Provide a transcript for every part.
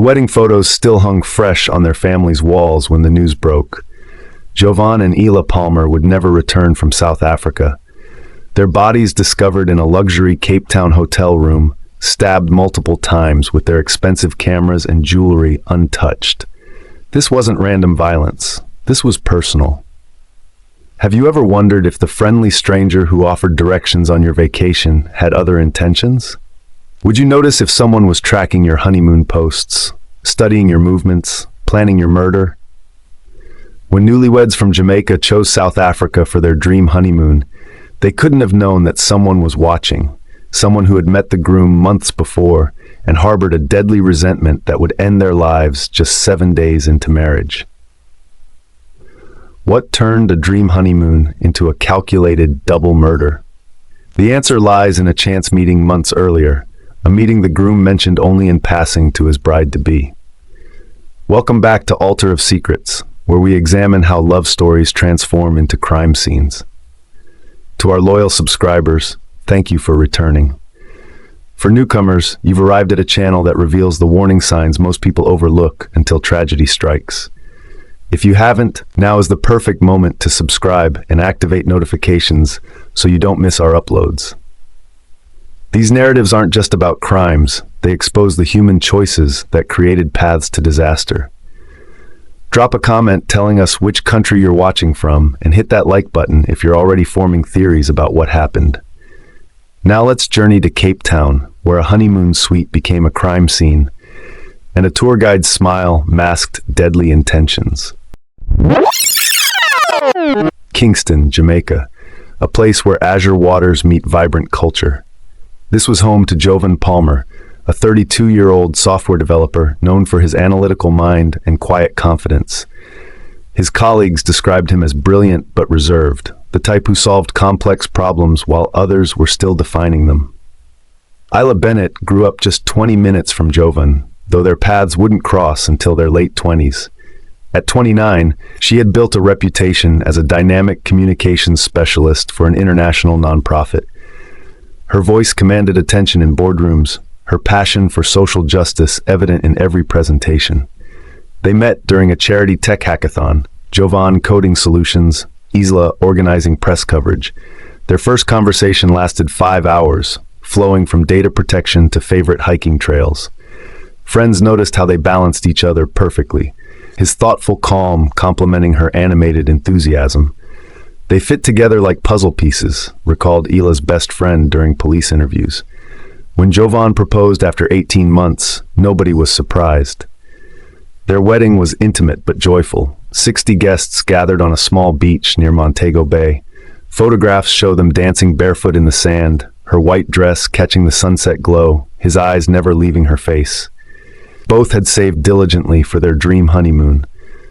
wedding photos still hung fresh on their family's walls when the news broke. Jovan and Ila Palmer would never return from South Africa. Their bodies discovered in a luxury Cape Town hotel room, stabbed multiple times with their expensive cameras and jewelry untouched. This wasn't random violence. This was personal. Have you ever wondered if the friendly stranger who offered directions on your vacation had other intentions? Would you notice if someone was tracking your honeymoon posts, studying your movements, planning your murder? When newlyweds from Jamaica chose South Africa for their dream honeymoon, they couldn't have known that someone was watching, someone who had met the groom months before and harbored a deadly resentment that would end their lives just 7 days into marriage. What turned a dream honeymoon into a calculated double murder? The answer lies in a chance meeting months earlier, a meeting the groom mentioned only in passing to his bride-to-be. Welcome back to Altar of Secrets, where we examine how love stories transform into crime scenes. To our loyal subscribers, thank you for returning. For newcomers, you've arrived at a channel that reveals the warning signs most people overlook until tragedy strikes. If you haven't, now is the perfect moment to subscribe and activate notifications so you don't miss our uploads. These narratives aren't just about crimes, they expose the human choices that created paths to disaster. Drop a comment telling us which country you're watching from and hit that like button if you're already forming theories about what happened. Now let's journey to Cape Town, where a honeymoon suite became a crime scene, and a tour guide's smile masked deadly intentions. Kingston, Jamaica, a place where azure waters meet vibrant culture. This was home to Jovan Palmer, a 32-year-old software developer known for his analytical mind and quiet confidence. His colleagues described him as brilliant but reserved, the type who solved complex problems while others were still defining them. Isla Bennett grew up just 20 minutes from Jovan, though their paths wouldn't cross until their late 20s. At 29, she had built a reputation as a dynamic communications specialist for an international nonprofit. Her voice commanded attention in boardrooms, her passion for social justice evident in every presentation. They met during a charity tech hackathon, Jovan coding solutions, Isla organizing press coverage. Their first conversation lasted 5 hours, flowing from data protection to favorite hiking trails. Friends noticed how they balanced each other perfectly, his thoughtful calm complementing her animated enthusiasm. They fit together like puzzle pieces, recalled Ila's best friend during police interviews. When Jovan proposed after 18 months, nobody was surprised. Their wedding was intimate but joyful. 60 guests gathered on a small beach near Montego Bay. Photographs show them dancing barefoot in the sand, her white dress catching the sunset glow, his eyes never leaving her face. Both had saved diligently for their dream honeymoon.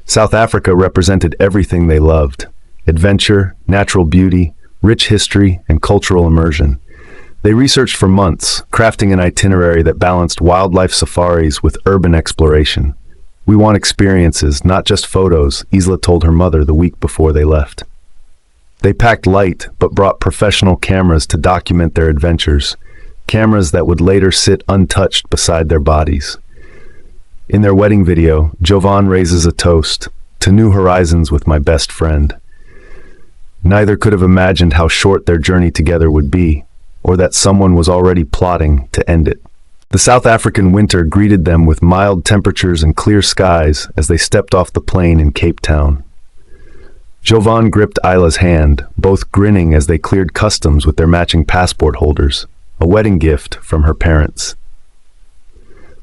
South Africa represented everything they loved: adventure, natural beauty, rich history, and cultural immersion. They researched for months, crafting an itinerary that balanced wildlife safaris with urban exploration. "We want experiences, not just photos," Isla told her mother the week before they left. They packed light, but brought professional cameras to document their adventures, cameras that would later sit untouched beside their bodies. In their wedding video, Jovan raises a toast, "To new horizons with my best friend." Neither could have imagined how short their journey together would be, or that someone was already plotting to end it. The South African winter greeted them with mild temperatures and clear skies as they stepped off the plane in Cape Town. Jovan gripped Isla's hand, both grinning as they cleared customs with their matching passport holders, a wedding gift from her parents.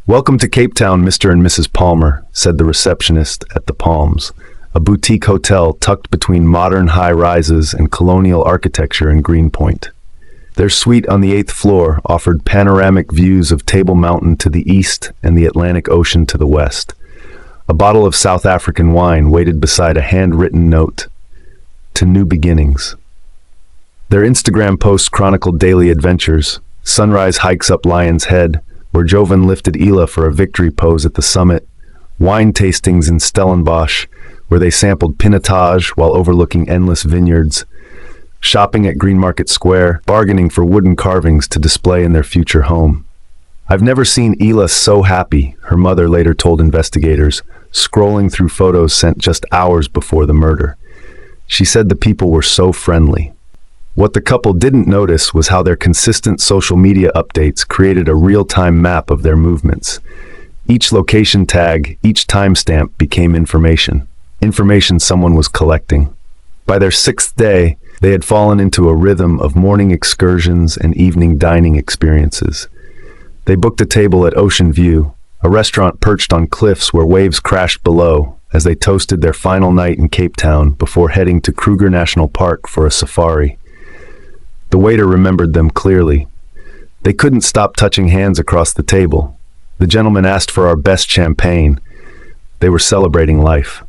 "Welcome to Cape Town, Mr. and Mrs. Palmer," said the receptionist at the Palms, a boutique hotel tucked between modern high-rises and colonial architecture in Greenpoint. Their suite on the 8th floor offered panoramic views of Table Mountain to the east and the Atlantic Ocean to the west. A bottle of South African wine waited beside a handwritten note, "To new beginnings." Their Instagram posts chronicled daily adventures: sunrise hikes up Lion's Head, where Jovan lifted Ila for a victory pose at the summit; wine tastings in Stellenbosch, where they sampled pinotage while overlooking endless vineyards; shopping at Greenmarket Square, bargaining for wooden carvings to display in their future home. "I've never seen Hila so happy," her mother later told investigators, scrolling through photos sent just hours before the murder. She said the people were so friendly. What the couple didn't notice was how their consistent social media updates created a real-time map of their movements. Each location tag, each timestamp became information. Information someone was collecting. By their 6th day, they had fallen into a rhythm of morning excursions and evening dining experiences. They booked a table at Ocean View, a restaurant perched on cliffs where waves crashed below, as they toasted their final night in Cape Town before heading to Kruger National Park for a safari. The waiter remembered them clearly. They couldn't stop touching hands across the table. The gentleman asked for our best champagne. They were celebrating life.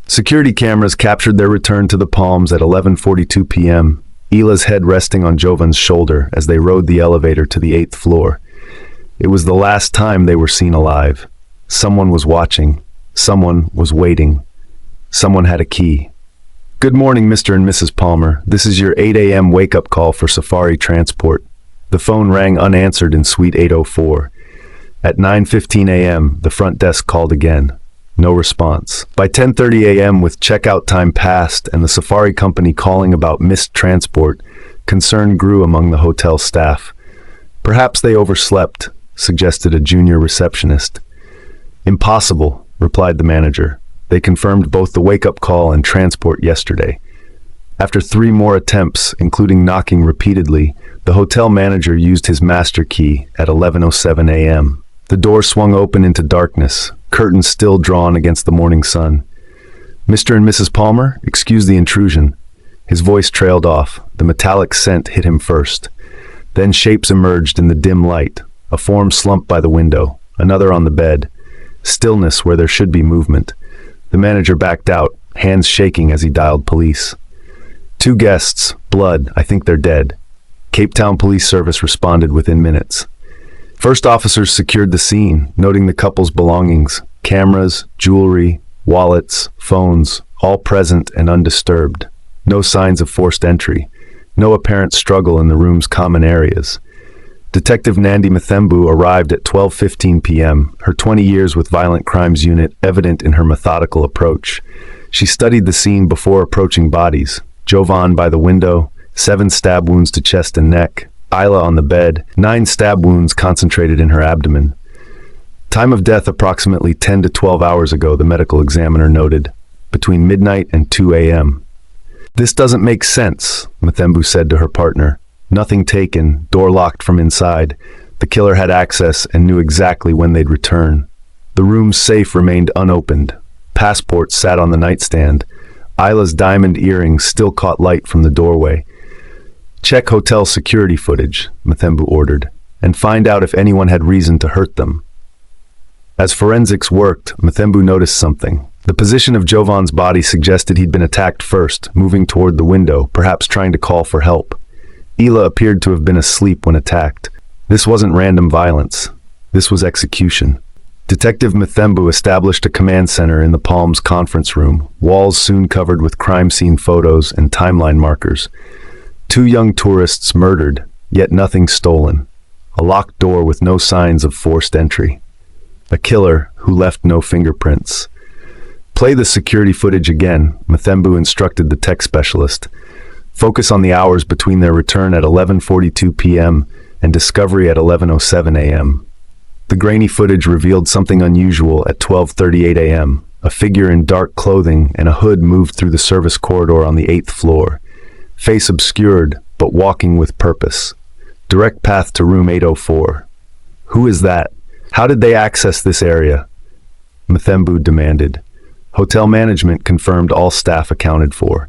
Security cameras captured their return to the Palms at 11:42 p.m., Hila's head resting on Jovan's shoulder as they rode the elevator to the 8th floor. It was the last time they were seen alive. Someone was watching. Someone was waiting. Someone had a key. "Good morning, Mr. and Mrs. Palmer. This is your 8 a.m. wake-up call for Safari Transport." The phone rang unanswered in Suite 804. At 9:15 a.m., the front desk called again. No response. By 10:30 a.m., with checkout time past and the safari company calling about missed transport, concern grew among the hotel staff. "Perhaps they overslept," suggested a junior receptionist. "Impossible," replied the manager. "They confirmed both the wake-up call and transport yesterday." After 3 more attempts, including knocking repeatedly, the hotel manager used his master key at 11:07 a.m. The door swung open into darkness, curtains still drawn against the morning sun. "Mr. and Mrs. Palmer, excuse the intrusion." His voice trailed off. The metallic scent hit him first. Then shapes emerged in the dim light. A form slumped by the window, another on the bed. Stillness where there should be movement. The manager backed out, hands shaking as he dialed police. "2 guests, blood, I think they're dead." Cape Town Police Service responded within minutes. First officers secured the scene, noting the couple's belongings, cameras, jewelry, wallets, phones, all present and undisturbed. No signs of forced entry. No apparent struggle in the room's common areas. Detective Nandi Mathembu arrived at 12:15 p.m., her 20 years with Violent Crimes Unit evident in her methodical approach. She studied the scene before approaching bodies. Jovan by the window, 7 stab wounds to chest and neck. Hila on the bed, 9 stab wounds concentrated in her abdomen. Time of death approximately 10 to 12 hours ago, the medical examiner noted, between midnight and 2 a.m. "This doesn't make sense," Mathembu said to her partner. "Nothing taken, door locked from inside. The killer had access and knew exactly when they'd return." The room's safe remained unopened. Passports sat on the nightstand. Hila's diamond earrings still caught light from the doorway. "Check hotel security footage," Mathembu ordered, "and find out if anyone had reason to hurt them." As forensics worked, Mathembu noticed something. The position of Jovan's body suggested he'd been attacked first, moving toward the window, perhaps trying to call for help. Hila appeared to have been asleep when attacked. This wasn't random violence. This was execution. Detective Mathembu established a command center in the Palms conference room, walls soon covered with crime scene photos and timeline markers. 2 young tourists murdered, yet nothing stolen. A locked door with no signs of forced entry. A killer who left no fingerprints. "Play the security footage again," Mathembu instructed the tech specialist. "Focus on the hours between their return at 11:42 p.m. and discovery at 11:07 a.m. The grainy footage revealed something unusual at 12:38 a.m. A figure in dark clothing and a hood moved through the service corridor on the 8th floor. Face obscured, but walking with purpose. Direct path to room 804. "Who is that? How did they access this area?" Mathembu demanded. Hotel management confirmed all staff accounted for.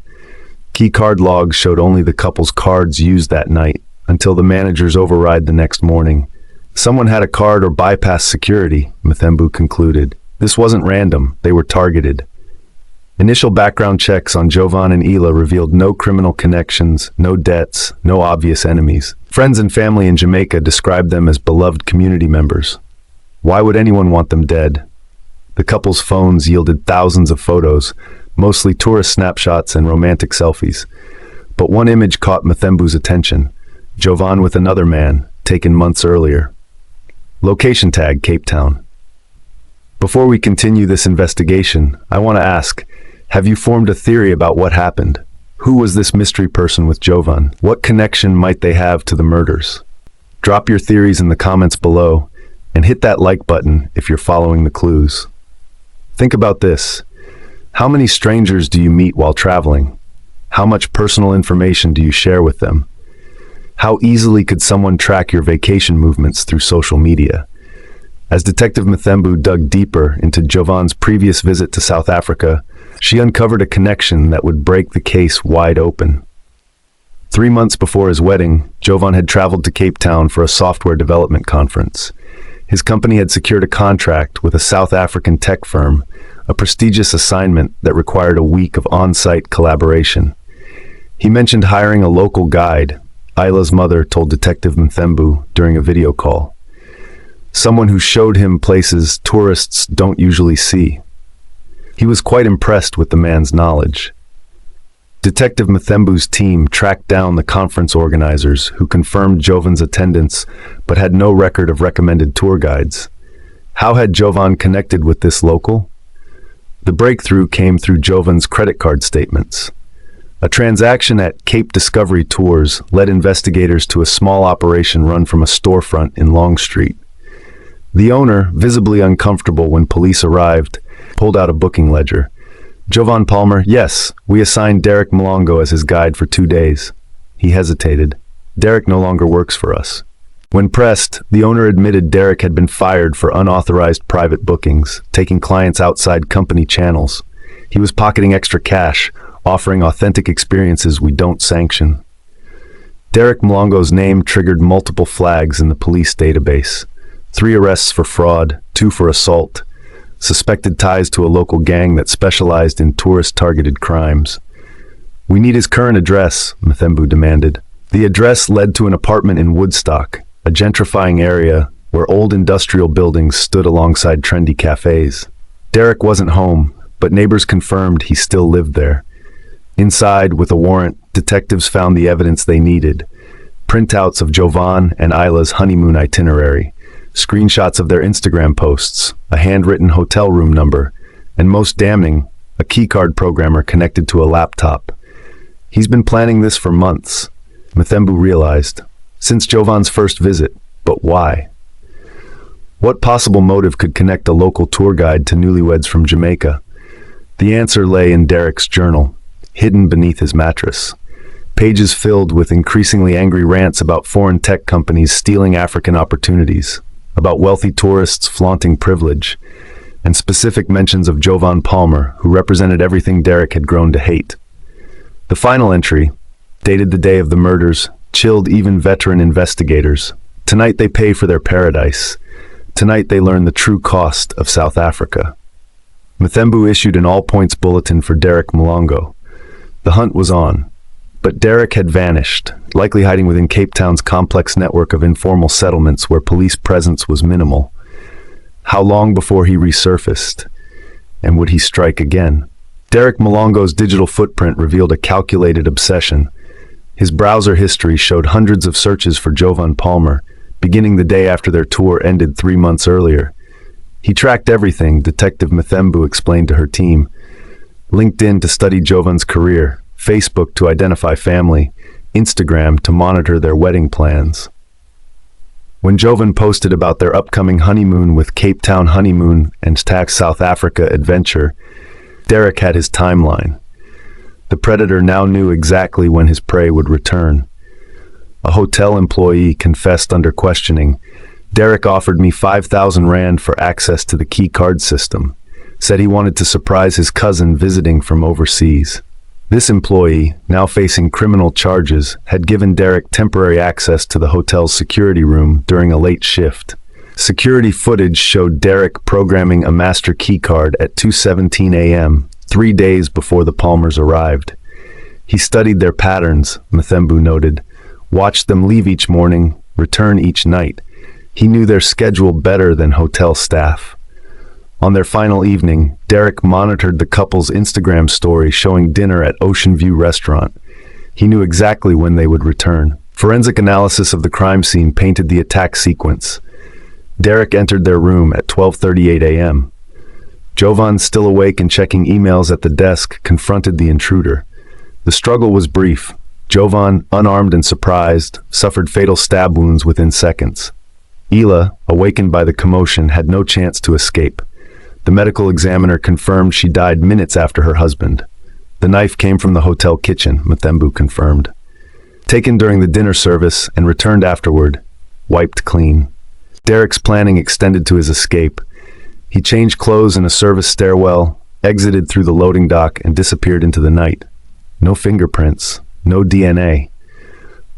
Key card logs showed only the couple's cards used that night, until the managers override the next morning. Someone had a card or bypassed security, Mathembu concluded. This wasn't random, they were targeted. Initial background checks on Jovan and Hila revealed no criminal connections, no debts, no obvious enemies. Friends and family in Jamaica described them as beloved community members. Why would anyone want them dead? The couple's phones yielded thousands of photos, mostly tourist snapshots and romantic selfies. But one image caught Mathembu's attention. Jovan with another man, taken months earlier. Location tag, Cape Town. Before we continue this investigation, I want to ask, have you formed a theory about what happened? Who was this mystery person with Jovan? What connection might they have to the murders? Drop your theories in the comments below, and hit that like button if you're following the clues. Think about this. How many strangers do you meet while traveling? How much personal information do you share with them? How easily could someone track your vacation movements through social media? As Detective Mthembu dug deeper into Jovan's previous visit to South Africa, she uncovered a connection that would break the case wide open. 3 months before his wedding, Jovan had traveled to Cape Town for a software development conference. His company had secured a contract with a South African tech firm, a prestigious assignment that required a week of on-site collaboration. He mentioned hiring a local guide, Isla's mother told Detective Mthembu during a video call. Someone who showed him places tourists don't usually see. He was quite impressed with the man's knowledge. Detective Mthembu's team tracked down the conference organizers who confirmed Jovan's attendance but had no record of recommended tour guides. How had Jovan connected with this local? The breakthrough came through Jovan's credit card statements. A transaction at Cape Discovery Tours led investigators to a small operation run from a storefront in Long Street. The owner, visibly uncomfortable when police arrived, pulled out a booking ledger. Jovan Palmer, yes, we assigned Derek Mlongo as his guide for 2 days. He hesitated. Derek no longer works for us. When pressed, the owner admitted Derek had been fired for unauthorized private bookings, taking clients outside company channels. He was pocketing extra cash, offering authentic experiences we don't sanction. Derek Mlongo's name triggered multiple flags in the police database. 3 arrests for fraud, 2 for assault. Suspected ties to a local gang that specialized in tourist-targeted crimes. We need his current address, Mthembu demanded. The address led to an apartment in Woodstock, a gentrifying area where old industrial buildings stood alongside trendy cafes. Derek wasn't home, but neighbors confirmed he still lived there. Inside, with a warrant, detectives found the evidence they needed. Printouts of Jovan and Isla's honeymoon itinerary, screenshots of their Instagram posts, a handwritten hotel room number, and most damning, a keycard programmer connected to a laptop. He's been planning this for months, Mthembu realized, since Jovan's first visit. But why? What possible motive could connect a local tour guide to newlyweds from Jamaica? The answer lay in Derek's journal, hidden beneath his mattress. Pages filled with increasingly angry rants about foreign tech companies stealing African opportunities, about wealthy tourists flaunting privilege, and specific mentions of Jovan Palmer, who represented everything Derek had grown to hate. The final entry, dated the day of the murders, chilled even veteran investigators. Tonight they pay for their paradise. Tonight they learn the true cost of South Africa. Mthembu issued an all-points bulletin for Derek Mlongo. The hunt was on. But Derek had vanished, likely hiding within Cape Town's complex network of informal settlements where police presence was minimal. How long before he resurfaced? And would he strike again? Derek Mlongo's digital footprint revealed a calculated obsession. His browser history showed hundreds of searches for Jovan Palmer, beginning the day after their tour ended 3 months earlier. He tracked everything, Detective Mthembu explained to her team. LinkedIn to study Jovan's career, Facebook to identify family, Instagram to monitor their wedding plans. When Jovan posted about their upcoming honeymoon with Cape Town Honeymoon and Tax South Africa adventure, Derek had his timeline. The predator now knew exactly when his prey would return. A hotel employee confessed under questioning, Derek offered me 5,000 Rand for access to the key card system, said he wanted to surprise his cousin visiting from overseas. This employee, now facing criminal charges, had given Derek temporary access to the hotel's security room during a late shift. Security footage showed Derek programming a master keycard at 2:17 a.m., 3 days before the Palmers arrived. He studied their patterns, Mthembu noted, watched them leave each morning, return each night. He knew their schedule better than hotel staff. On their final evening, Derek monitored the couple's Instagram story showing dinner at Ocean View Restaurant. He knew exactly when they would return. Forensic analysis of the crime scene painted the attack sequence. Derek entered their room at 12:38 a.m. Jovan, still awake and checking emails at the desk, confronted the intruder. The struggle was brief. Jovan, unarmed and surprised, suffered fatal stab wounds within seconds. Ela, awakened by the commotion, had no chance to escape. The medical examiner confirmed she died minutes after her husband. The knife came from the hotel kitchen, Mthembu confirmed. Taken during the dinner service and returned afterward, wiped clean. Derek's planning extended to his escape. He changed clothes in a service stairwell, exited through the loading dock, and disappeared into the night. No fingerprints, no DNA.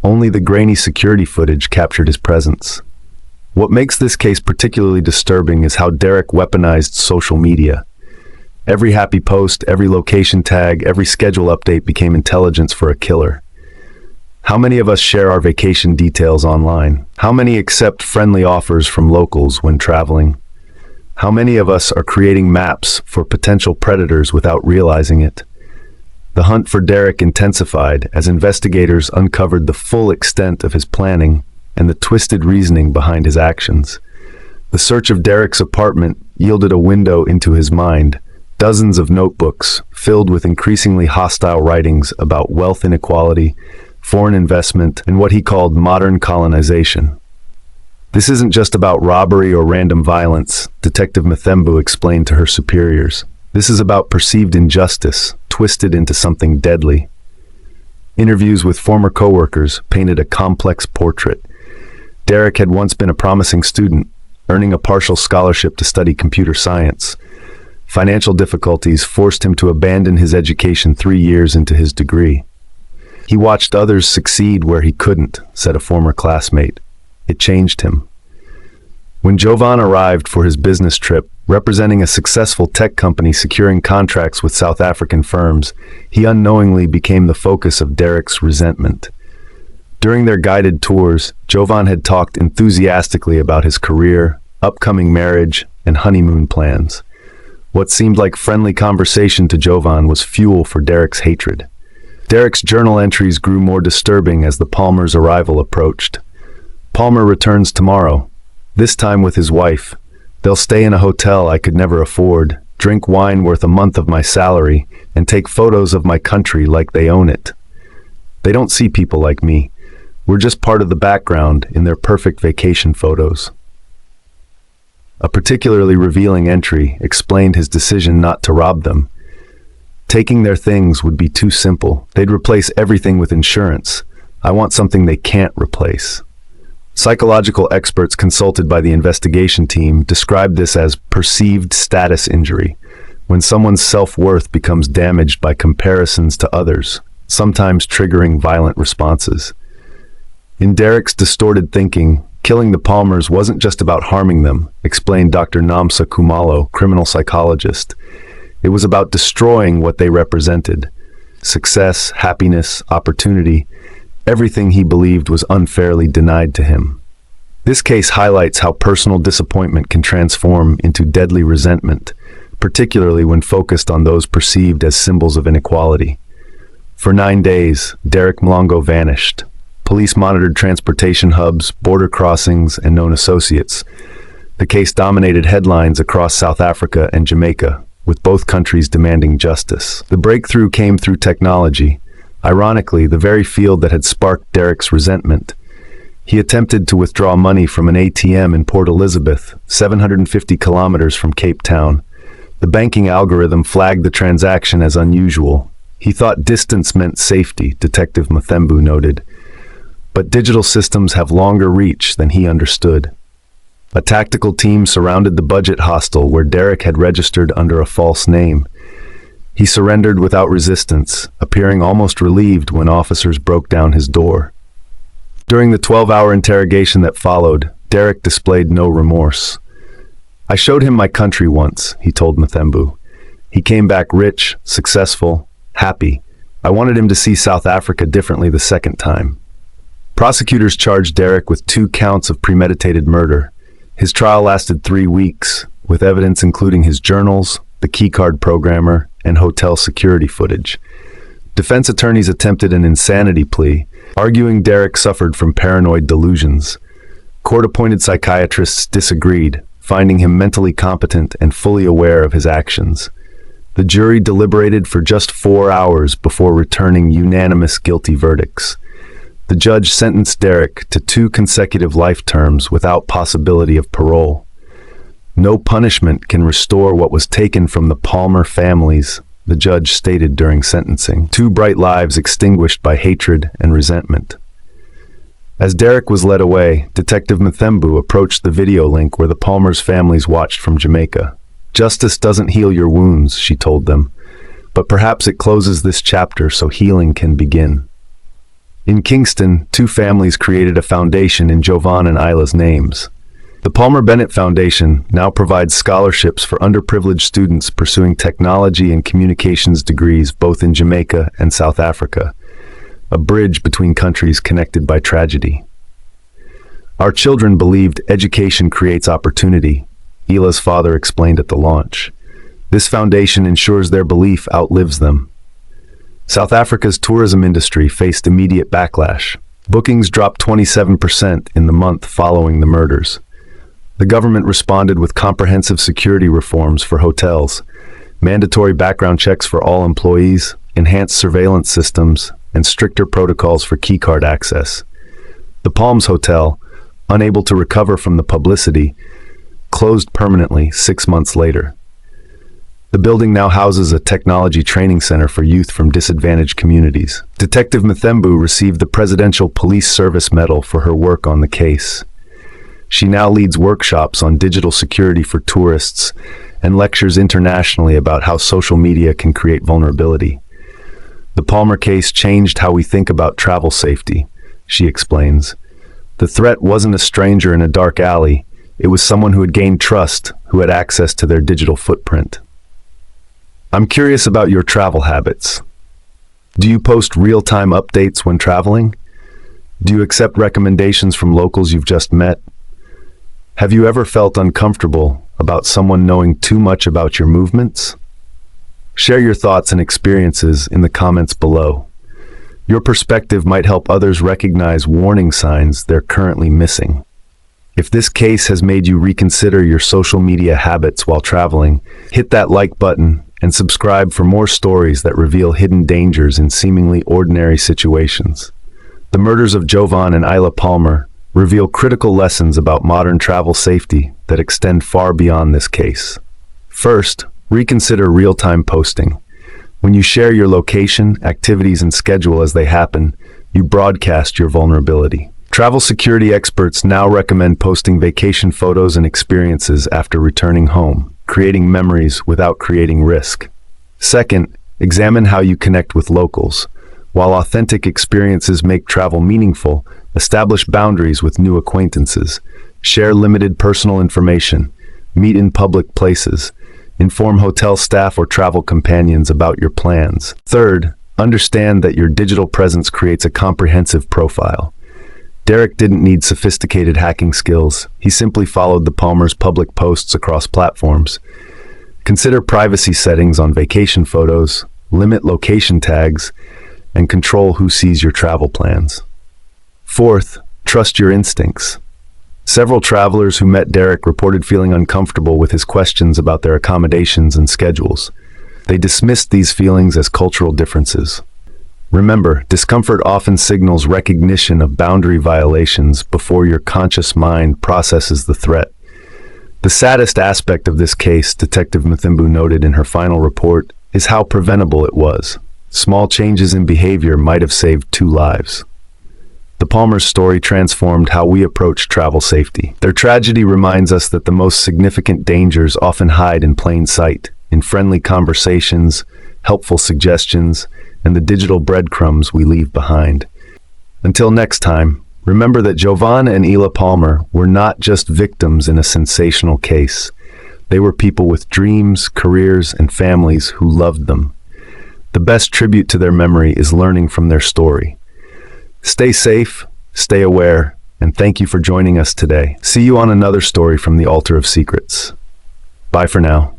Only the grainy security footage captured his presence. What makes this case particularly disturbing is how Derek weaponized social media. Every happy post, every location tag, every schedule update became intelligence for a killer. How many of us share our vacation details online? How many accept friendly offers from locals when traveling? How many of us are creating maps for potential predators without realizing it? The hunt for Derek intensified as investigators uncovered the full extent of his planning and the twisted reasoning behind his actions. The search of Derek's apartment yielded a window into his mind, dozens of notebooks filled with increasingly hostile writings about wealth inequality, foreign investment, and what he called modern colonization. This isn't just about robbery or random violence, Detective Mthembu explained to her superiors. This is about perceived injustice, twisted into something deadly. Interviews with former coworkers painted a complex portrait. Derek had once been a promising student, earning a partial scholarship to study computer science. Financial difficulties forced him to abandon his education 3 years into his degree. He watched others succeed where he couldn't, said a former classmate. It changed him. When Jovan arrived for his business trip, representing a successful tech company securing contracts with South African firms, he unknowingly became the focus of Derek's resentment. During their guided tours, Jovan had talked enthusiastically about his career, upcoming marriage, and honeymoon plans. What seemed like friendly conversation to Jovan was fuel for Derek's hatred. Derek's journal entries grew more disturbing as the Palmers' arrival approached. Palmer returns tomorrow, this time with his wife. They'll stay in a hotel I could never afford, drink wine worth a month of my salary, and take photos of my country like they own it. They don't see people like me. We're just part of the background in their perfect vacation photos. A particularly revealing entry explained his decision not to rob them. Taking their things would be too simple. They'd replace everything with insurance. I want something they can't replace. Psychological experts consulted by the investigation team described this as perceived status injury, when someone's self-worth becomes damaged by comparisons to others, sometimes triggering violent responses. In Derek's distorted thinking, killing the Palmers wasn't just about harming them, explained Dr. Namsa Kumalo, criminal psychologist. It was about destroying what they represented. Success, happiness, opportunity, everything he believed was unfairly denied to him. This case highlights how personal disappointment can transform into deadly resentment, particularly when focused on those perceived as symbols of inequality. For 9 days, Derek Mlongo vanished. Police monitored transportation hubs, border crossings, and known associates. The case dominated headlines across South Africa and Jamaica, with both countries demanding justice. The breakthrough came through technology. Ironically, the very field that had sparked Derek's resentment. He attempted to withdraw money from an ATM in Port Elizabeth, 750 kilometers from Cape Town. The banking algorithm flagged the transaction as unusual. He thought distance meant safety, Detective Mthembu noted. But digital systems have longer reach than he understood. A tactical team surrounded the budget hostel where Derek had registered under a false name. He surrendered without resistance, appearing almost relieved when officers broke down his door. During the 12-hour interrogation that followed, Derek displayed no remorse. I showed him my country once, he told Mthembu. He came back rich, successful, happy. I wanted him to see South Africa differently the second time. Prosecutors charged Derek with 2 counts of premeditated murder. His trial lasted 3 weeks, with evidence including his journals, the keycard programmer, and hotel security footage. Defense attorneys attempted an insanity plea, arguing Derek suffered from paranoid delusions. Court-appointed psychiatrists disagreed, finding him mentally competent and fully aware of his actions. The jury deliberated for just 4 hours before returning unanimous guilty verdicts. The judge sentenced Derek to 2 consecutive life terms without possibility of parole. No punishment can restore what was taken from the Palmer families, the judge stated during sentencing. 2 bright lives extinguished by hatred and resentment. As Derek was led away, Detective Mthembu approached the video link where the Palmer's families watched from Jamaica. "Justice doesn't heal your wounds," she told them, "but perhaps it closes this chapter so healing can begin." In Kingston, 2 families created a foundation in Jovan and Isla's names. The Palmer Bennett Foundation now provides scholarships for underprivileged students pursuing technology and communications degrees both in Jamaica and South Africa, a bridge between countries connected by tragedy. "Our children believed education creates opportunity," Ila's father explained at the launch. "This foundation ensures their belief outlives them." South Africa's tourism industry faced immediate backlash. Bookings dropped 27% in the month following the murders. The government responded with comprehensive security reforms for hotels, mandatory background checks for all employees, enhanced surveillance systems, and stricter protocols for keycard access. The Palms Hotel, unable to recover from the publicity, closed permanently 6 months later. The building now houses a technology training center for youth from disadvantaged communities. Detective Mthembu received the Presidential Police Service Medal for her work on the case. She now leads workshops on digital security for tourists and lectures internationally about how social media can create vulnerability. "The Palmer case changed how we think about travel safety," she explains. "The threat wasn't a stranger in a dark alley. It was someone who had gained trust, who had access to their digital footprint." I'm curious about your travel habits. Do you post real-time updates when traveling? Do you accept recommendations from locals you've just met? Have you ever felt uncomfortable about someone knowing too much about your movements? Share your thoughts and experiences in the comments below. Your perspective might help others recognize warning signs they're currently missing. If this case has made you reconsider your social media habits while traveling, hit that like button and subscribe for more stories that reveal hidden dangers in seemingly ordinary situations. The murders of Jovan and Isla Palmer reveal critical lessons about modern travel safety that extend far beyond this case. First, reconsider real-time posting. When you share your location, activities, and schedule as they happen, you broadcast your vulnerability. Travel security experts now recommend posting vacation photos and experiences after returning home, creating memories without creating risk. Second, examine how you connect with locals. While authentic experiences make travel meaningful, establish boundaries with new acquaintances. Share limited personal information. Meet in public places. Inform hotel staff or travel companions about your plans. Third, understand that your digital presence creates a comprehensive profile. Derek didn't need sophisticated hacking skills. He simply followed the Palmers' public posts across platforms. Consider privacy settings on vacation photos, limit location tags, and control who sees your travel plans. Fourth, trust your instincts. Several travelers who met Derek reported feeling uncomfortable with his questions about their accommodations and schedules. They dismissed these feelings as cultural differences. Remember, discomfort often signals recognition of boundary violations before your conscious mind processes the threat. The saddest aspect of this case, Detective Mthembu noted in her final report, is how preventable it was. Small changes in behavior might have saved 2 lives. The Palmer's story transformed how we approach travel safety. Their tragedy reminds us that the most significant dangers often hide in plain sight, in friendly conversations, helpful suggestions, and the digital breadcrumbs we leave behind. Until next time, remember that Jovan and Isla Palmer were not just victims in a sensational case. They were people with dreams, careers, and families who loved them. The best tribute to their memory is learning from their story. Stay safe, stay aware, and thank you for joining us today. See you on another story from the Altar of Secrets. Bye for now.